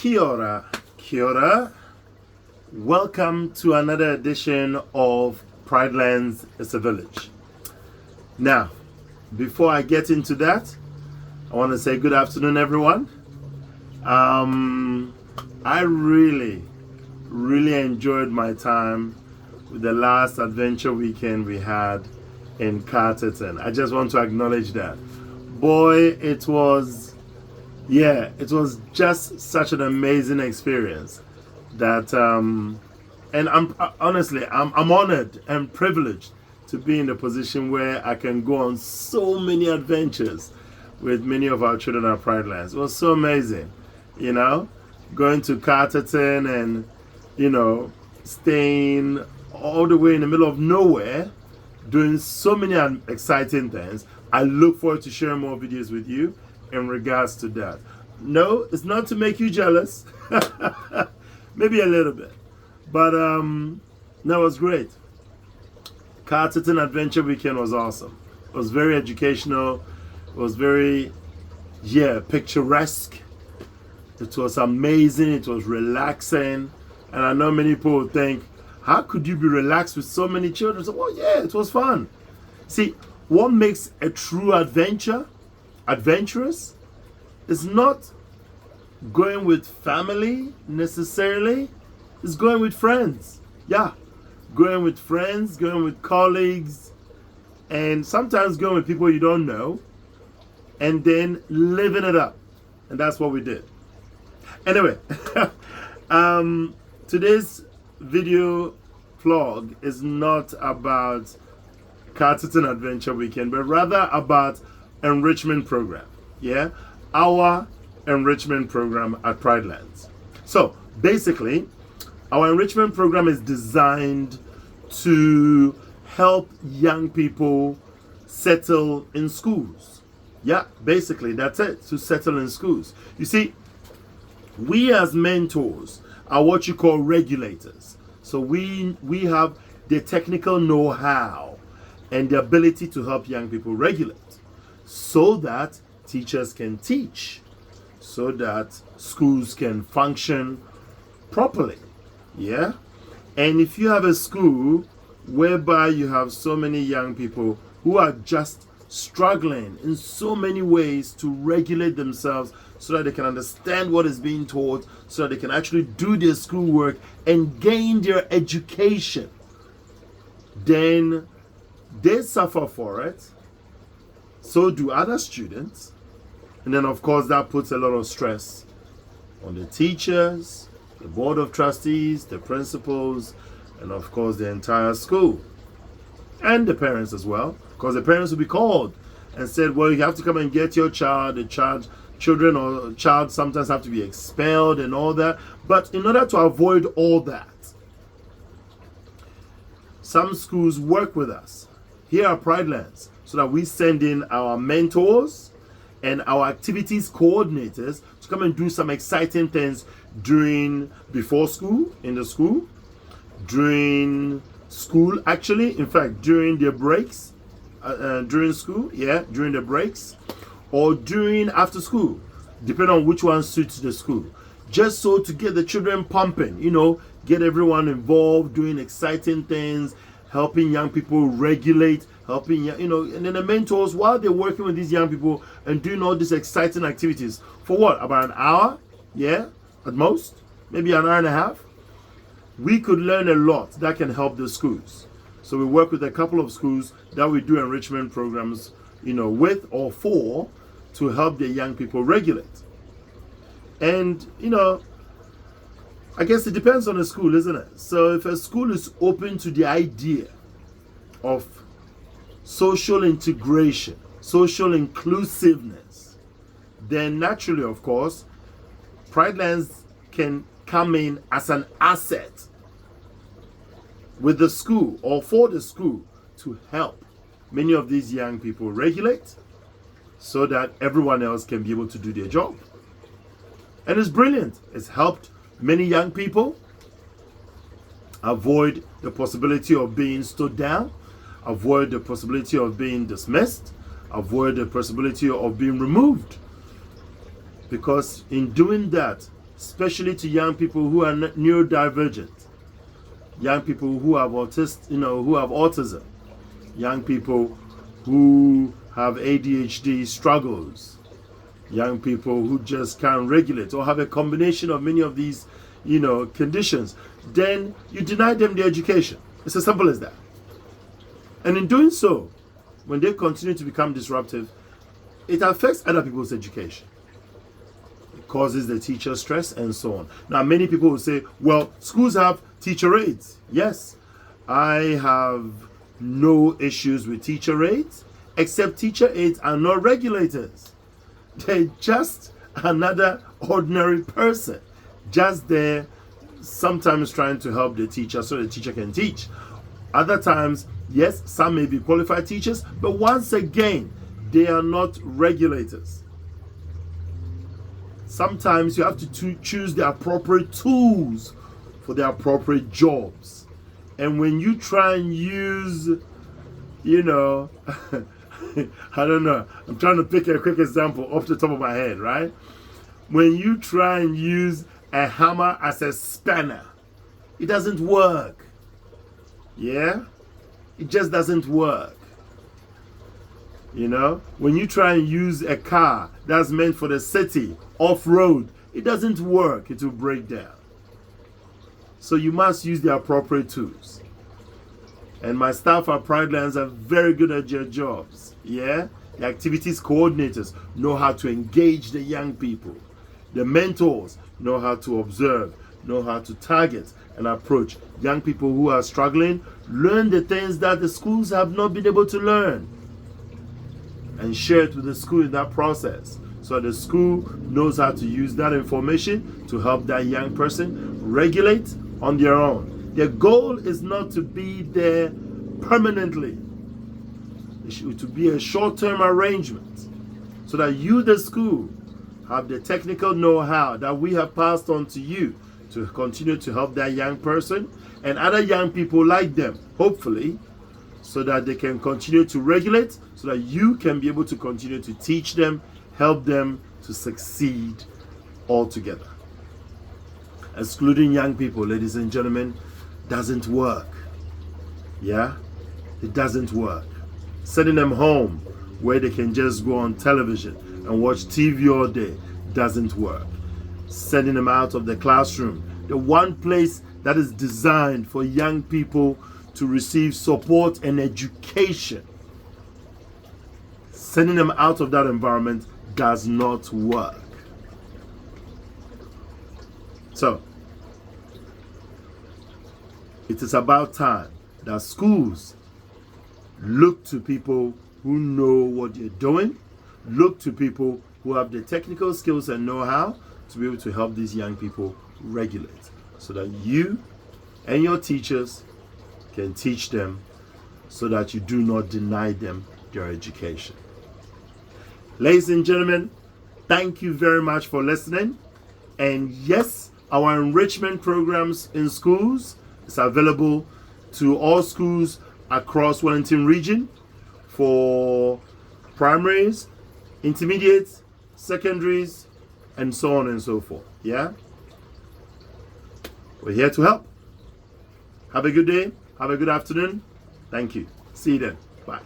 Kia ora, kia ora. Welcome to another edition of Pridelands is a Village. Now, before I get into that, I want to say good afternoon, everyone. I really enjoyed my time with the last adventure weekend we had in Carterton. I just want to acknowledge that. Boy, it was just such an amazing experience that and I'm honestly I'm honored and privileged to be in the position where I can go on so many adventures with many of our children at Pridelands. It was so amazing, going to Carterton and staying all the way in the middle of nowhere, doing so many exciting things. I look forward to sharing more videos with you in regards to that. No, it's not to make you jealous. Maybe a little bit. But that was great. Carterton Adventure Weekend was awesome. It was very educational. It was very, picturesque. It was amazing. It was relaxing. And I know many people would think, how could you be relaxed with so many children? So, well, yeah, it was fun. See, what makes a true adventurous is not going with family necessarily. It's going with friends. Yeah, going with friends, going with colleagues, and sometimes going with people you don't know, and then living it up. And that's what we did. Anyway, today's video vlog is not about Carterton Adventure Weekend, but rather about enrichment program. Yeah, our enrichment program at Pridelands. So basically, our enrichment program is designed to help young people settle in schools. Yeah, basically that's it, to settle in schools. You see, we as mentors are what you call regulators. So we have the technical know-how and the ability to help young people regulate so that teachers can teach, so that schools can function properly. Yeah? And if you have a school whereby you have so many young people who are just struggling in so many ways to regulate themselves so that they can understand what is being taught, so that they can actually do their schoolwork and gain their education, then they suffer for it. So do other students. And then, of course, that puts a lot of stress on the teachers, the board of trustees, the principals, and of course, the entire school. And the parents as well. Because the parents will be called and said, well, you have to come and get your child. Children or child sometimes have to be expelled and all that. But in order to avoid all that, some schools work with us here at Pridelands so that we send in our mentors and our activities coordinators to come and do some exciting things before school, in the school, during school actually, in fact, during their breaks, during school, during the breaks, or during after school, depending on which one suits the school. Just so to get the children pumping, get everyone involved, doing exciting things, helping young people regulate, helping, and then the mentors, while they're working with these young people and doing all these exciting activities, for what, about an hour, at most, maybe an hour and a half, we could learn a lot that can help the schools. So we work with a couple of schools that we do enrichment programs, with or for, to help the young people regulate. And, I guess it depends on the school, isn't it? So if a school is open to the idea of social integration, social inclusiveness, then naturally, of course, Pridelands can come in as an asset with the school or for the school to help many of these young people regulate so that everyone else can be able to do their job. And it's brilliant. It's helped many young people avoid the possibility of being stood down, avoid the possibility of being dismissed, avoid the possibility of being removed. Because in doing that, especially to young people who are neurodivergent, young people who have who have autism, young people who have ADHD struggles, young people who just can't regulate or have a combination of many of these, conditions, then you deny them the education. It's as simple as that. And in doing so, when they continue to become disruptive, it affects other people's education. It causes the teacher stress and so on. Now, many people will say, well, schools have teacher aides. Yes, I have no issues with teacher aides, except teacher aides are not regulators. They're just another ordinary person, just there, sometimes trying to help the teacher so the teacher can teach. Other times, yes, some may be qualified teachers, but once again, they are not regulators. Sometimes you have to choose the appropriate tools for the appropriate jobs. And when you try and use, I don't know, I'm trying to pick a quick example off the top of my head, right? When you try and use a hammer as a spanner, it doesn't work. Yeah? It just doesn't work. When you try and use a car that's meant for the city, off-road, it doesn't work. It will break down. So you must use the appropriate tools. And my staff at Pride Lands are very good at their jobs. Yeah? The activities coordinators know how to engage the young people. The mentors know how to observe, know how to target and approach young people who are struggling, learn the things that the schools have not been able to learn, and share it with the school in that process. So the school knows how to use that information to help that young person regulate on their own. Their goal is not to be there permanently. It should be a short-term arrangement so that you, the school, have the technical know-how that we have passed on to you to continue to help that young person and other young people like them, hopefully, so that they can continue to regulate, so that you can be able to continue to teach them, help them to succeed altogether. Excluding young people, ladies and gentlemen, doesn't work. Yeah? It doesn't work. Sending them home where they can just go on television and watch TV all day doesn't work. Sending them out of the classroom, the one place that is designed for young people to receive support and education, sending them out of that environment does not work. So, it is about time that schools look to people who know what they're doing, look to people who have the technical skills and know-how to be able to help these young people regulate, so that you and your teachers can teach them, so that you do not deny them their education. Ladies and gentlemen, thank you very much for listening. And yes, our enrichment programs in schools is available to all schools across Wellington region for primaries, intermediates, secondaries, and so on and so forth. Yeah? We're here to help. Have a good day. Have a good afternoon. Thank you. See you then. Bye.